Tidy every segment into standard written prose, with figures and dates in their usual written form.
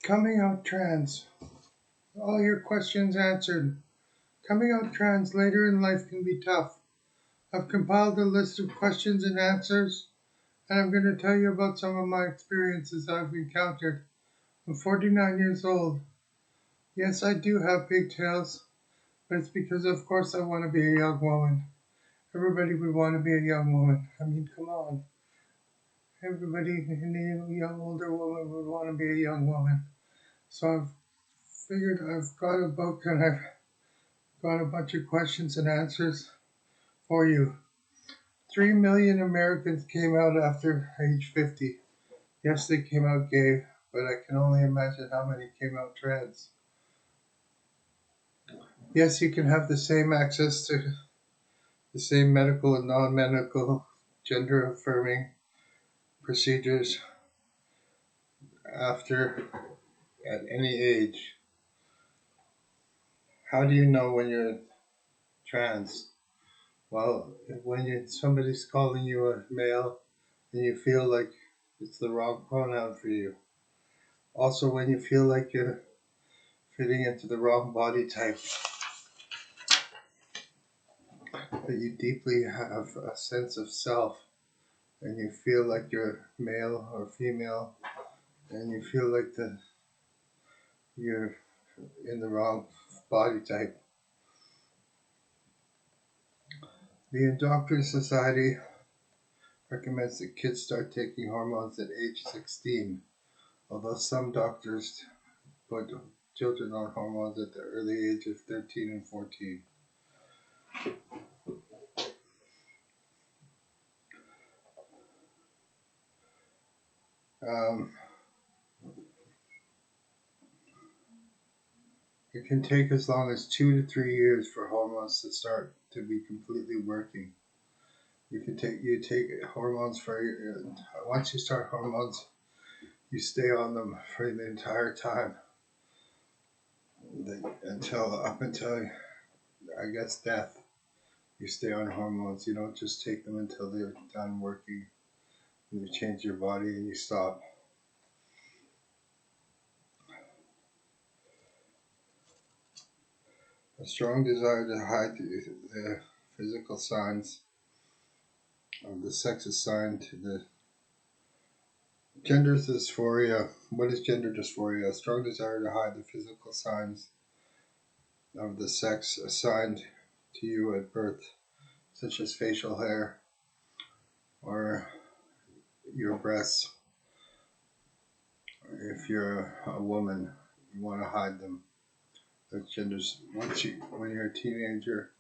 Coming out trans. All your questions answered. Coming out trans later in life can be tough. I've compiled a list of questions and answers, and I'm going to tell you about some of my experiences I've encountered. I'm 49 years old. Yes, I do have pigtails, but it's because, of course, I want to be a young woman. Everybody would want to be a young woman. I mean, come on. Everybody, any young older woman would want to be a young woman. So I've figured I've got a book and I've got a bunch of questions and answers for you. 3 million Americans came out after age 50. Yes, they came out gay, but I can only imagine how many came out trans. Yes, you can have the same access to the same medical and non-medical gender affirming procedures after at any age. How do you know when you're trans? Well, when somebody's calling you a male and you feel like it's the wrong pronoun for you. Also, when you feel like you're fitting into the wrong body type, that you deeply have a sense of self and you feel like you're male or female and you feel like you're in the wrong body type. The Endocrine Society recommends that kids start taking hormones at age 16, although some doctors put children on hormones at the early age of 13 and 14. It can take as long as 2 to 3 years for hormones to start to be completely working. You take hormones for once you start hormones, you stay on them for the entire time until I guess death. You stay on hormones. You don't just take them until they're done working. You change your body and you stop. A strong desire to hide the physical signs of the sex assigned to the gender dysphoria. What is gender dysphoria? A strong desire to hide the physical signs of the sex assigned to you at birth, such as facial hair or your breasts. If you're a woman, you want to hide them. That's genders. When you're a teenager,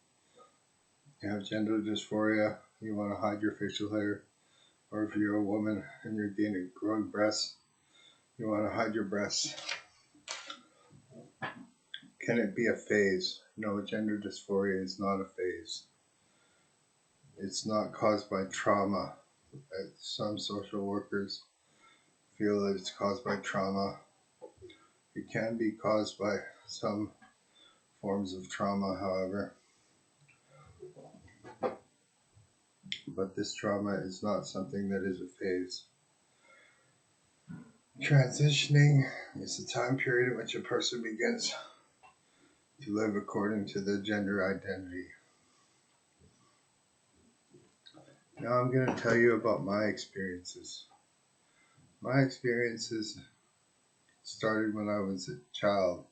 you have gender dysphoria. You want to hide your facial hair, or if you're a woman and you're gaining growing breasts, you want to hide your breasts. Can it be a phase? No, gender dysphoria is not a phase. It's not caused by trauma. Some social workers feel that it's caused by trauma. It can be caused by some forms of trauma, however. But this trauma is not something that is a phase. Transitioning is the time period in which a person begins to live according to their gender identity. Now I'm going to tell you about my experiences. My experiences started when I was a child.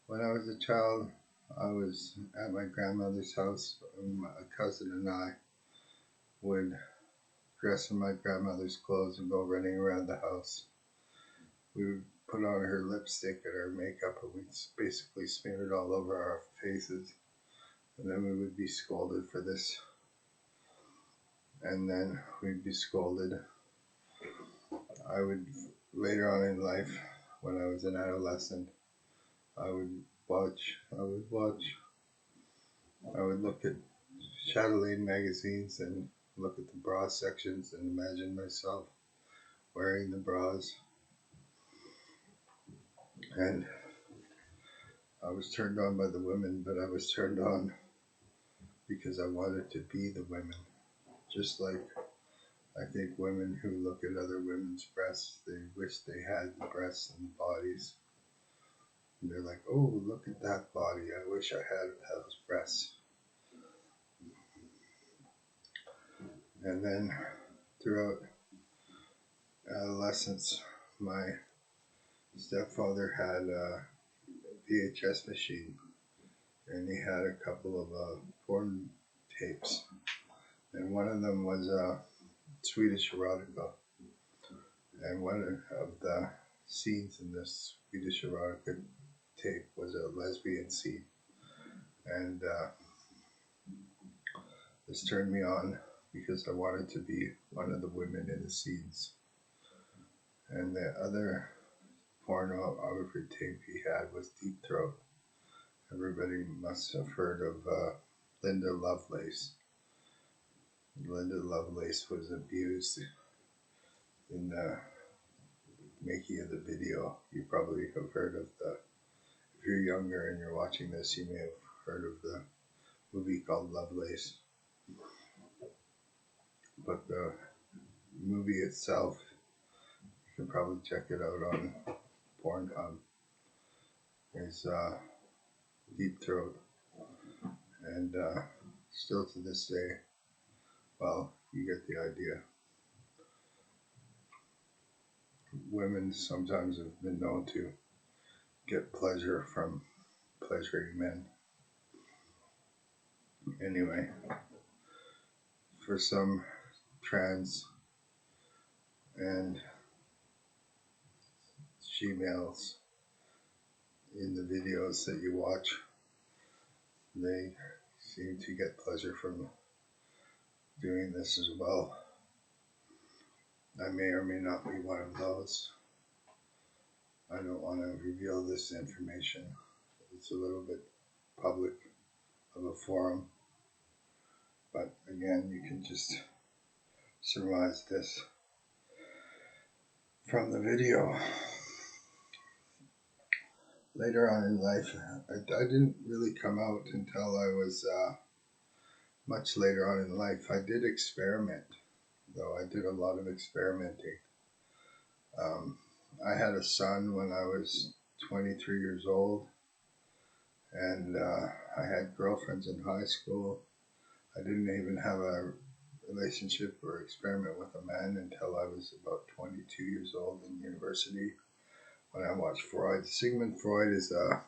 When I was a child, I was at my grandmother's house, and a cousin and I would dress in my grandmother's clothes and go running around the house. We would put on her lipstick and her makeup, and we'd basically smear it all over our faces. And then we would be scolded for this. And then we'd be scolded. Later on in life, when I was an adolescent, I would look at Chatelaine magazines and look at the bra sections and imagine myself wearing the bras. And I was turned on by the women, but I was turned on because I wanted to be the women. Just like I think women who look at other women's breasts, they wish they had the breasts and the bodies. And they're like, oh, look at that body. I wish I had those breasts. And then throughout adolescence, my stepfather had a VHS machine, and he had a couple of porn tapes. And one of them was Swedish erotica. And one of the scenes in this Swedish erotica tape was a lesbian scene. And this turned me on because I wanted to be one of the women in the scenes. And the other pornography tape he had was Deep Throat. Everybody must have heard of Linda Lovelace. Linda Lovelace was abused in the making of the video. You probably have heard of if you're younger and you're watching this, you may have heard of the movie called Lovelace. But the movie itself, you can probably check it out on Pornhub, is Deep Throat. And still to this day, well, you get the idea. Women sometimes have been known to get pleasure from pleasuring men. Anyway, for some trans and females in the videos that you watch, they seem to get pleasure from doing this as well. I may or may not be one of those. I don't want to reveal this information. It's a little bit public of a forum. But again, you can just surmise this from the video. Later on in life, I didn't really come out until I was much later on in life. I did experiment, though. I did a lot of experimenting. I had a son when I was 23 years old, and I had girlfriends in high school. I didn't even have a relationship or experiment with a man until I was about 22 years old in university when I watched Freud. Sigmund Freud is a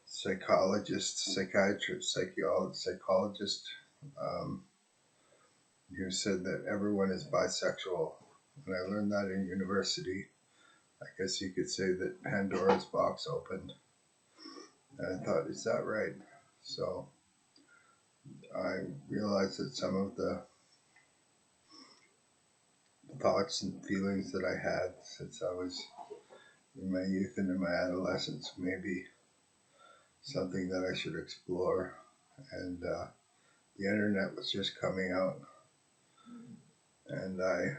psychologist, psychiatrist, psychologist who said that everyone is bisexual. When I learned that in university, I guess you could say that Pandora's box opened. And I thought, is that right? So I realized that some of the thoughts and feelings that I had since I was in my youth and in my adolescence may be something that I should explore. And the internet was just coming out, and I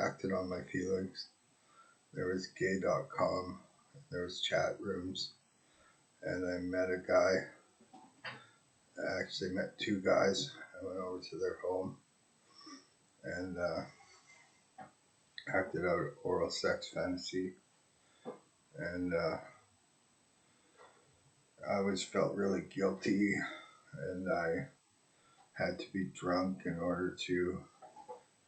acted on my feelings. There was gay.com, there was chat rooms, and I met a guy. I actually met two guys. I went over to their home and acted out oral sex fantasy, and I always felt really guilty, and I had to be drunk in order to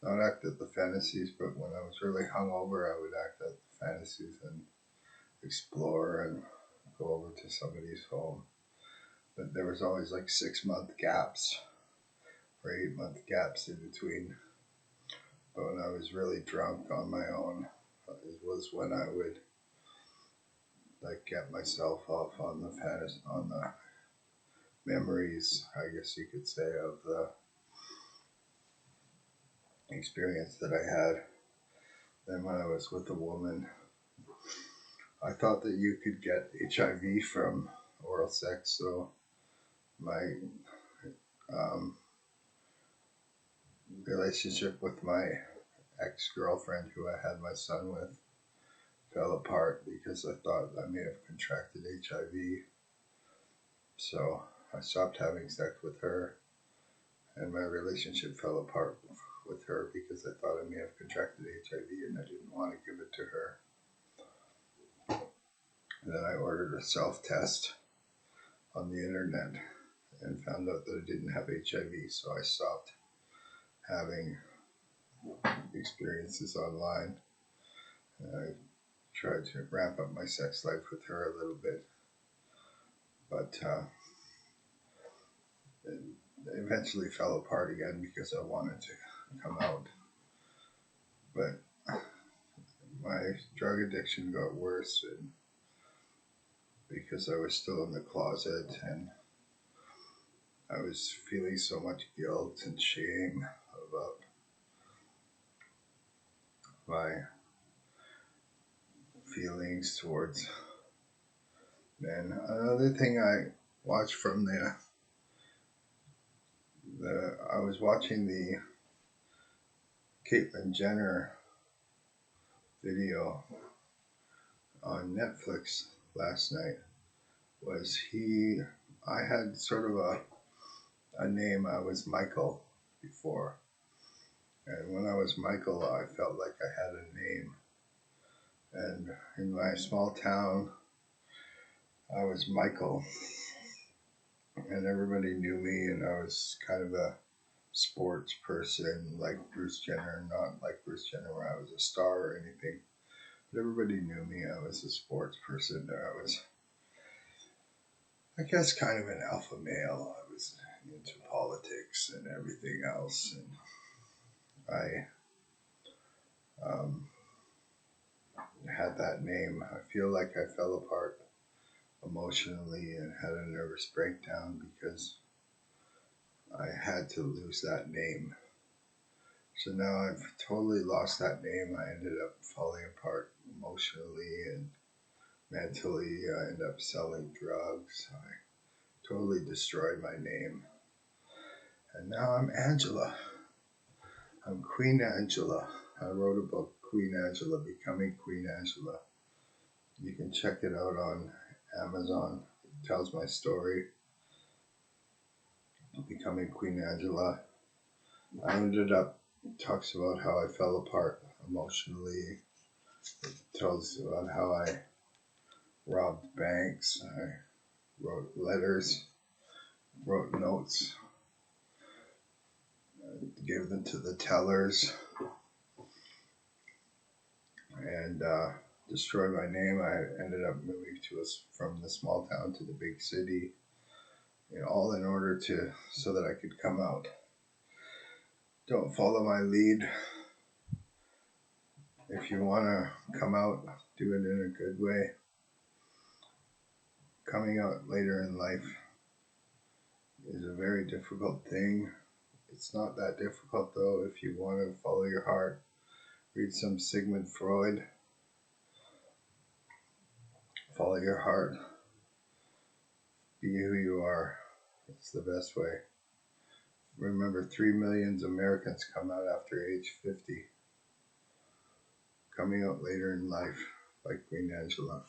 not act out the fantasies, but when I was really hungover, I would act out the fantasies and explore and go over to somebody's home. But there was always like 6-month gaps or 8-month gaps in between. But when I was really drunk on my own, it was when I would like get myself off on the fantasy, on the memories, I guess you could say, of the experience that I had. Then when I was with a woman, I thought that you could get HIV from oral sex, so my relationship with my ex-girlfriend, who I had my son with, fell apart because I thought I may have contracted HIV. So I stopped having sex with her, and my relationship fell apart with her because I thought I may have contracted HIV and I didn't want to give it to her. And then I ordered a self-test on the internet and found out that I didn't have HIV, so I stopped having experiences online. And I tried to ramp up my sex life with her a little bit, but it eventually fell apart again because I wanted to come out. But my drug addiction got worse, and because I was still in the closet and I was feeling so much guilt and shame about my feelings towards men. Another thing I watched from I was watching the Caitlyn Jenner video on Netflix last night. I had sort of a name. I was Michael before. And when I was Michael, I felt like I had a name. And in my small town, I was Michael. And everybody knew me, and I was kind of a sports person like Bruce Jenner, not like Bruce Jenner where I was a star or anything. But everybody knew me. I was a sports person. I was, I guess, kind of an alpha male. I was into politics and everything else. And I had that name. I feel like I fell apart emotionally and had a nervous breakdown because I had to lose that name. So now I've totally lost that name. I ended up falling apart emotionally and mentally. I ended up selling drugs. I totally destroyed my name. And now I'm Angela. I'm Queen Angela. I wrote a book, Queen Angela, Becoming Queen Angela. You can check it out on Amazon. It tells my story, Becoming Queen Angela. It talks about how I fell apart emotionally. It tells about how I robbed banks. I wrote letters, wrote notes, gave them to the tellers, and destroyed my name. I ended up moving from the small town to the big city, all in order so that I could come out. Don't follow my lead. If you want to come out, do it in a good way. Coming out later in life is a very difficult thing. It's not that difficult though if you want to follow your heart. Read some Sigmund Freud. Follow your heart. Be who you are. It's the best way. Remember, 3 million Americans come out after age 50. Coming out later in life by Queen Angela.